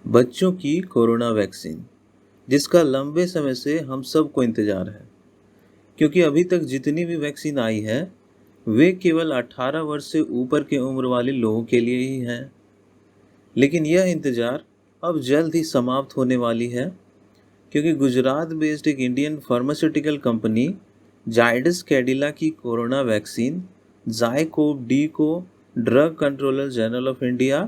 बच्चों की corona vaccine, जिसका लंबे समय से हम सबको इंतजार है, क्योंकि अभी तक जितनी भी वैक्सीन आई है वे केवल 18 वर्ष से ऊपर के उम्र वाले लोगों के लिए ही हैं। लेकिन यह इंतजार अब जल्द ही समाप्त होने वाली है, क्योंकि गुजरात बेस्ड एक Indian pharmaceutical company Zydus Cadila की कोरोना वैक्सीन जायकोव डी को drug controller general of India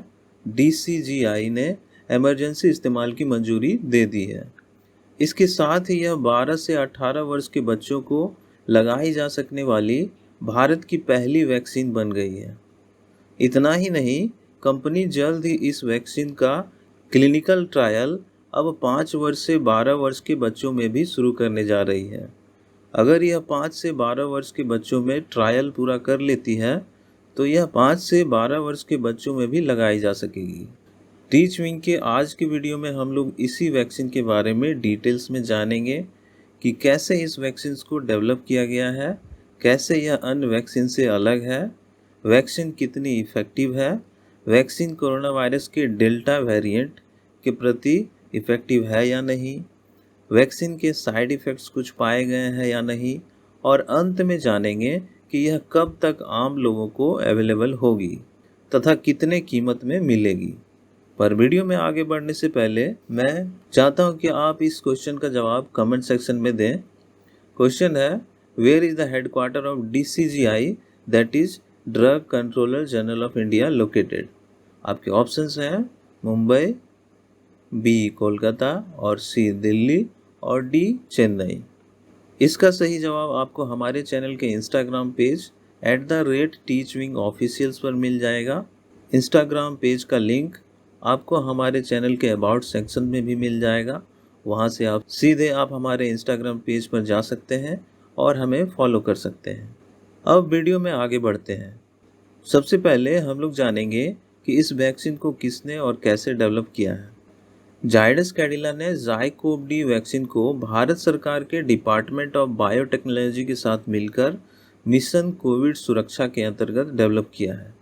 DCGI ने इमरजेंसी इस्तेमाल की मंजूरी दे दी है। इसके साथ ही यह 12 से 18 वर्ष के बच्चों को लगाई जा सकने वाली भारत की पहली वैक्सीन बन गई है। इतना ही नहीं, कंपनी जल्द ही इस वैक्सीन का क्लिनिकल ट्रायल अब 5 वर्ष से 12 वर्ष के बच्चों में भी शुरू करने जा रही है। अगर यह 5 से 12 वर्ष के बच्चों में ट्रायल पूरा कर लेती है तो यह 5 से 12 वर्ष के बच्चों में भी लगाई जा सकेगी। टीच विंग के आज की वीडियो में हम लोग इसी वैक्सीन के बारे में डिटेल्स में जानेंगे कि कैसे इस वैक्सीन को डेवलप किया गया है, कैसे यह अन्य वैक्सीन से अलग है, वैक्सीन कितनी इफ़ेक्टिव है, वैक्सीन कोरोना वायरस के डेल्टा वेरिएंट के प्रति इफ़ेक्टिव है या नहीं, वैक्सीन के साइड इफ़ेक्ट्स कुछ पाए गए हैं या नहीं, और अंत में जानेंगे कि यह कब तक आम लोगों को अवेलेबल होगी तथा कितने कीमत में मिलेगी। पर वीडियो में आगे बढ़ने से पहले मैं चाहता हूं कि आप इस क्वेश्चन का जवाब कमेंट सेक्शन में दें। क्वेश्चन है, where is the headquarter of DCGI that is drug controller general of India located. आपके ऑप्शंस हैं मुंबई, बी कोलकाता और सी दिल्ली और डी चेन्नई। इसका सही जवाब आपको हमारे चैनल के इंस्टाग्राम पेज @teachwingofficials पर मिल जाएगा। इंस्टाग्राम पेज का लिंक आपको हमारे चैनल के अबाउट सेक्शन में भी मिल जाएगा। वहां से आप सीधे हमारे इंस्टाग्राम पेज पर जा सकते हैं और हमें फॉलो कर सकते हैं। अब वीडियो में आगे बढ़ते हैं। सबसे पहले हम लोग जानेंगे कि इस वैक्सीन को किसने और कैसे डेवलप किया है। जायडस कैडिला ने जायकोव डी वैक्सीन को भारत सरकार के डिपार्टमेंट ऑफ बायोटेक्नोलॉजी के साथ मिलकर मिशन कोविड सुरक्षा के अंतर्गत डेवलप किया है।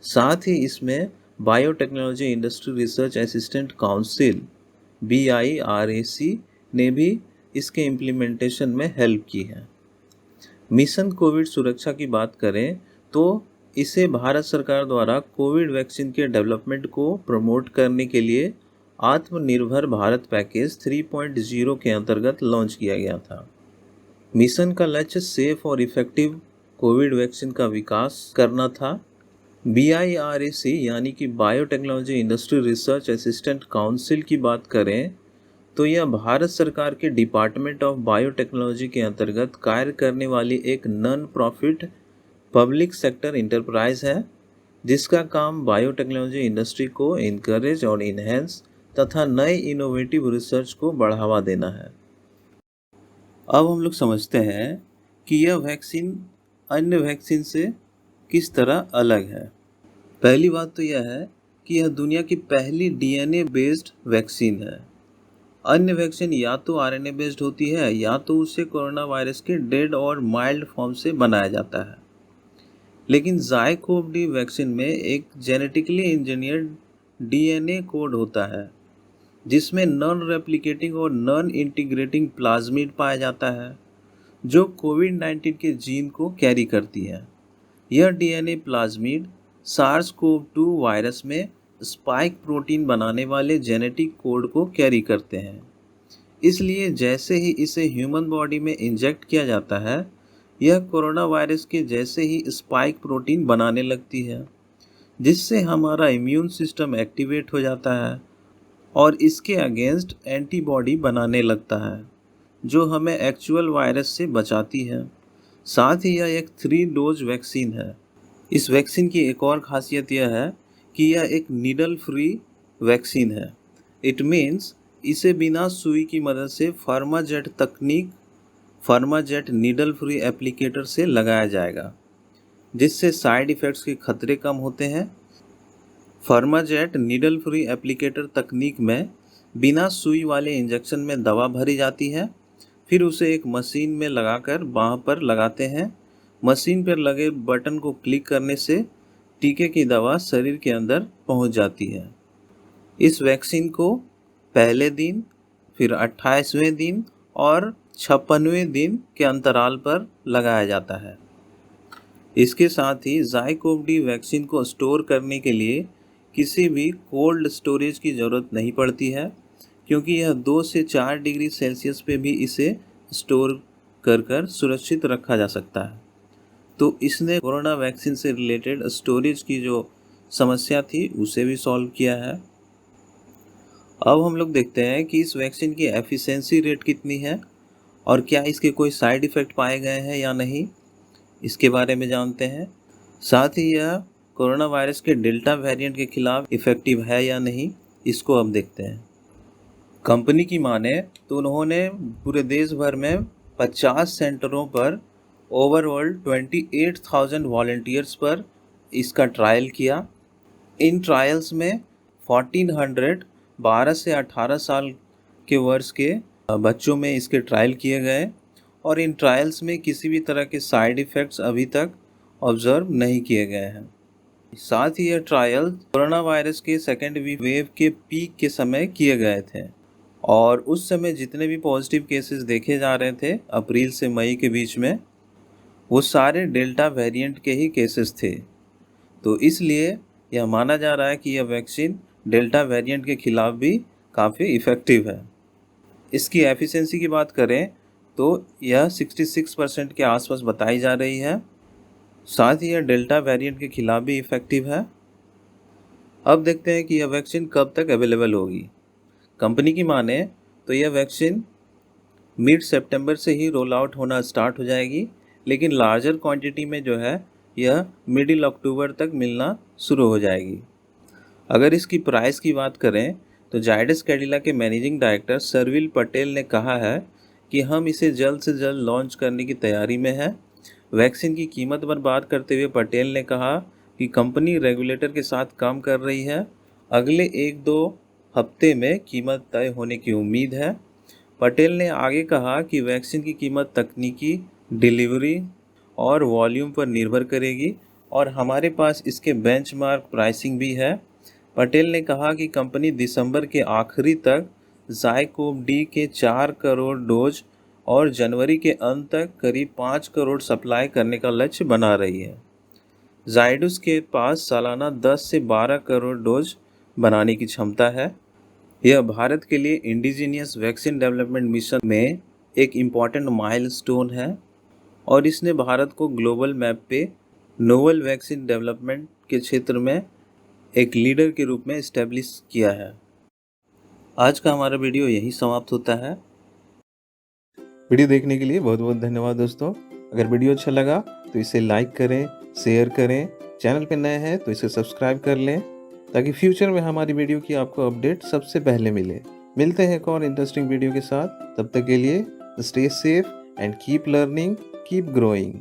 साथ ही इसमें biotechnology industry research assistant council BIRAC ने भी इसके इम्प्लीमेंटेशन में हेल्प की है। मिशन कोविड सुरक्षा की बात करें तो इसे भारत सरकार द्वारा कोविड वैक्सीन के डेवलपमेंट को प्रमोट करने के लिए आत्मनिर्भर भारत पैकेज 3.0 के अंतर्गत लॉन्च किया गया था। मिशन का लक्ष्य सेफ और इफेक्टिव कोविड वैक्सीन का विकास करना था। BIRAC यानी कि biotechnology industry research assistant council की बात करें तो यह भारत सरकार के डिपार्टमेंट ऑफ बायोटेक्नोलॉजी के अंतर्गत कार्य करने वाली एक non profit public sector enterprise है, जिसका काम बायोटेक्नोलॉजी इंडस्ट्री को इनकरेज और इनहेंस तथा नए इनोवेटिव रिसर्च को बढ़ावा देना है। अब हम लोग समझते हैं कि यह वैक्सीन अन्य वैक्सीन से किस तरह अलग है। पहली बात तो यह है कि यह दुनिया की पहली DNA बेस्ड वैक्सीन है। अन्य वैक्सीन या तो RNA बेस्ड होती है या तो उसे कोरोना वायरस के डेड और माइल्ड फॉर्म से बनाया जाता है। लेकिन जायकोव डी वैक्सीन में एक जेनेटिकली इंजीनियर्ड DNA कोड होता है, जिसमें नॉन रेप्लिकेटिंग और नॉन इंटीग्रेटिंग प्लाज्मिड पाया जाता है, जो कोविड-19 के जीन को कैरी करती है। यह DNA प्लाज्मिड SARS-CoV-2 वायरस में स्पाइक प्रोटीन बनाने वाले जेनेटिक कोड को कैरी करते हैं। इसलिए जैसे ही इसे ह्यूमन बॉडी में इंजेक्ट किया जाता है, यह कोरोना वायरस के जैसे ही स्पाइक प्रोटीन बनाने लगती है, जिससे हमारा इम्यून सिस्टम एक्टिवेट हो जाता है और इसके अगेंस्ट एंटीबॉडी बनाने लगता है, जो हमें एक्चुअल वायरस से बचाती है। साथ ही यह एक 3 डोज वैक्सीन है। इस वैक्सीन की एक और खासियत यह है कि यह एक नीडल फ्री वैक्सीन है। इट मीन्स इसे बिना सुई की मदद से फार्माजेट नीडल फ्री एप्लीकेटर से लगाया जाएगा, जिससे साइड इफ़ेक्ट्स के खतरे कम होते हैं। फार्माजेट नीडल फ्री एप्लीकेटर तकनीक में बिना सुई वाले इंजेक्शन में दवा भरी जाती है, फिर उसे एक मशीन में लगाकर बाँह पर लगाते हैं, मशीन पर लगे बटन को क्लिक करने से टीके की दवा शरीर के अंदर पहुंच जाती है। इस वैक्सीन को पहले दिन, फिर 28वें दिन और 56वें दिन के अंतराल पर लगाया जाता है। इसके साथ ही ज़ाइकोव-डी वैक्सीन को स्टोर करने के लिए किसी भी कोल्ड स्टोरेज की ज़रूरत नहीं पड़ती है, क्योंकि यह 2 से 4 डिग्री सेल्सियस पे भी इसे स्टोर कर सुरक्षित रखा जा सकता है। तो इसने कोरोना वैक्सीन से रिलेटेड स्टोरेज की जो समस्या थी उसे भी सॉल्व किया है। अब हम लोग देखते हैं कि इस वैक्सीन की एफिशिएंसी रेट कितनी है और क्या इसके कोई साइड इफ़ेक्ट पाए गए हैं या नहीं, इसके बारे में जानते हैं। साथ ही यह कोरोना वायरस के डेल्टा वेरिएंट के खिलाफ इफ़ेक्टिव है या नहीं, इसको अब देखते हैं। कंपनी की माने तो उन्होंने पूरे देश भर में 50 सेंटरों पर ओवरऑल 28,000 वॉलंटियर्स पर इसका ट्रायल किया। इन ट्रायल्स में 1400 12 से 18 साल के वर्ष के बच्चों में इसके ट्रायल किए गए और इन ट्रायल्स में किसी भी तरह के साइड इफ़ेक्ट्स अभी तक ऑब्जर्व नहीं किए गए हैं। साथ ही यह ट्रायल कोरोना वायरस के सेकेंड वेव के पीक के समय किए गए थे और उस समय जितने भी पॉजिटिव केसेस देखे जा रहे थे अप्रैल से मई के बीच में, वो सारे डेल्टा वेरिएंट के ही केसेस थे। तो इसलिए यह माना जा रहा है कि यह वैक्सीन डेल्टा वेरिएंट के खिलाफ भी काफ़ी इफ़ेक्टिव है। इसकी एफिशिएंसी की बात करें तो यह 66% के आसपास बताई जा रही है। साथ ही यह डेल्टा वेरिएंट के खिलाफ भी इफ़ेक्टिव है। अब देखते हैं कि यह वैक्सीन कब तक अवेलेबल होगी। कंपनी की माने तो यह वैक्सीन मिड सितंबर से ही रोल आउट होना स्टार्ट हो जाएगी, लेकिन लार्जर क्वांटिटी में जो है यह मिडिल अक्टूबर तक मिलना शुरू हो जाएगी। अगर इसकी प्राइस की बात करें तो जायडस कैडिला के मैनेजिंग डायरेक्टर सरविल पटेल ने कहा है कि हम इसे जल्द से जल्द लॉन्च करने की तैयारी में है। वैक्सीन की कीमत पर बात करते हुए पटेल ने कहा कि कंपनी रेगुलेटर के साथ काम कर रही है। अगले 1-2 हफ्ते में कीमत तय होने की उम्मीद है। पटेल ने आगे कहा कि वैक्सीन की कीमत तकनीकी, डिलीवरी और वॉल्यूम पर निर्भर करेगी और हमारे पास इसके बेंचमार्क प्राइसिंग भी है। पटेल ने कहा कि कंपनी दिसंबर के आखिरी तक ज़ाइकोव-डी के 4 करोड़ डोज और जनवरी के अंत तक करीब 5 करोड़ सप्लाई करने का लक्ष्य बना रही है। जायडस के पास सालाना 10 से 12 करोड़ डोज बनाने की क्षमता है। यह भारत के लिए इंडिजीनियस वैक्सीन डेवलपमेंट मिशन में एक इम्पॉर्टेंट माइलस्टोन है और इसने भारत को ग्लोबल मैप पे नोवेल वैक्सीन डेवलपमेंट के क्षेत्र में एक लीडर के रूप में इस्टेब्लिश किया है। आज का हमारा वीडियो यही समाप्त होता है। वीडियो देखने के लिए बहुत बहुत धन्यवाद दोस्तों। अगर वीडियो अच्छा लगा तो इसे लाइक करें, शेयर करें। चैनल पे नए हैं तो इसे सब्सक्राइब कर लें ताकि फ्यूचर में हमारी वीडियो की आपको अपडेट सबसे पहले मिले। मिलते हैं एक और इंटरेस्टिंग वीडियो के साथ। तब तक के लिए stay safe and keep learning, keep growing.